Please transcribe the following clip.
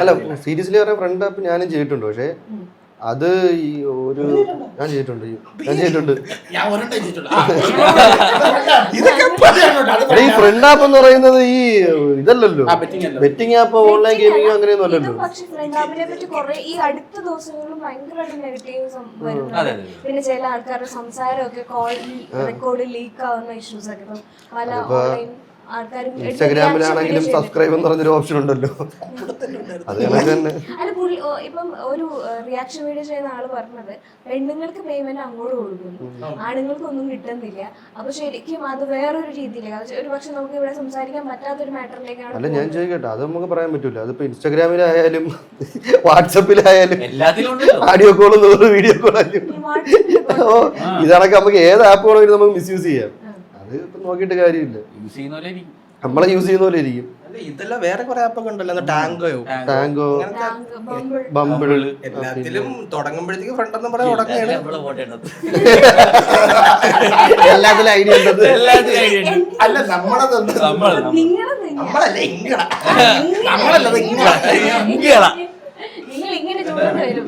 അല്ല സീരിയസ്ലി പറയാൻ friend app ഞാനും ചെയ്തിട്ടുണ്ട്. പക്ഷെ അത് ഈ ഒരു ഞാൻ ചെയ്തിട്ടുണ്ട് ഈ ഫ്രണ്ട് ആപ്പ് എന്ന് പറയുന്നത് ഈ ഇതല്ലല്ലോ, ബെറ്റിംഗ് ആപ്പ് ഓൺലൈൻ ഗെയിമിംഗ് അങ്ങനെയൊന്നും അല്ലല്ലോ. പക്ഷെ ഫ്രണ്ട് ആപ്പിനെ പറ്റി കുറെ ഈ അടുത്ത ദിവസങ്ങളിലും ഭയങ്കരമായിട്ട് നെഗറ്റീവ്സ് വരുന്നുണ്ട്. പിന്നെ ചില ആൾക്കാരുടെ സംസാരമൊക്കെ കോൾ റെക്കോർഡ് ലീക്ക് ആവുന്ന ഇഷ്യൂസ് ഒക്കെ ഇപ്പം പല ഓൺലൈൻ ആൾക്കാരും ഇൻസ്റ്റാഗ്രാമിലാണെങ്കിലും സബ്സ്ക്രൈബ് എന്ന് പറഞ്ഞൊരു ഓപ്ഷൻ ഉണ്ടല്ലോ. അത് തന്നെ അല്ല ഇപ്പം ഒരു റിയാക്ഷൻ വീഡിയോ ചെയ്യുന്ന ആള് പറഞ്ഞത് പെണ്ണുങ്ങൾക്ക് പേയ്മെന്റ് അങ്ങോട്ട് കൊടുക്കുന്നു, ആണുങ്ങൾക്ക് ഒന്നും കിട്ടുന്നില്ല. അപ്പൊ ശരിക്കും അത് വേറൊരു രീതിയിലേക്ക് ഒരു പക്ഷെ നമുക്ക് ഇവിടെ സംസാരിക്കാൻ പറ്റാത്തൊരു മാറ്ററിലേക്കാണ്. അല്ല ഞാൻ ചോദിക്കട്ടെ, അത് നമുക്ക് പറയാൻ പറ്റൂല. അതിപ്പോ ഇൻസ്റ്റാഗ്രാമിലായാലും വാട്സപ്പിലായാലും ഓഡിയോ കോളും വീഡിയോ കോളായാലും ഇതാണൊക്കെ നമുക്ക് ഏത് ആപ്പ് വേണമെങ്കിലും നമുക്ക് മിസ്യൂസ് ചെയ്യാം. അത് ഇപ്പൊ നോക്കിയിട്ട് കാര്യമില്ല, നമ്മളെ യൂസ് ചെയ്യുന്ന പോലെ ഇരിക്കും. ഇതെല്ലാം വേറെ കുറെ ആപ്പൊക്കെ ഉണ്ടല്ലോ, ടാങ്കോ ബമ്പിൾ എല്ലാത്തിലും തുടങ്ങുമ്പോഴത്തേക്ക് ഫ്രണ്ട് എന്ന് പറയാൻ തുടങ്ങുകയാണ്. എല്ലാത്തിലും ഐഡിയ ഉണ്ടത്. അല്ല നമ്മളല്ല ഇങ്ങളല്ല നിങ്ങൾ ഇങ്ങനെ ചോദിച്ചു വരും.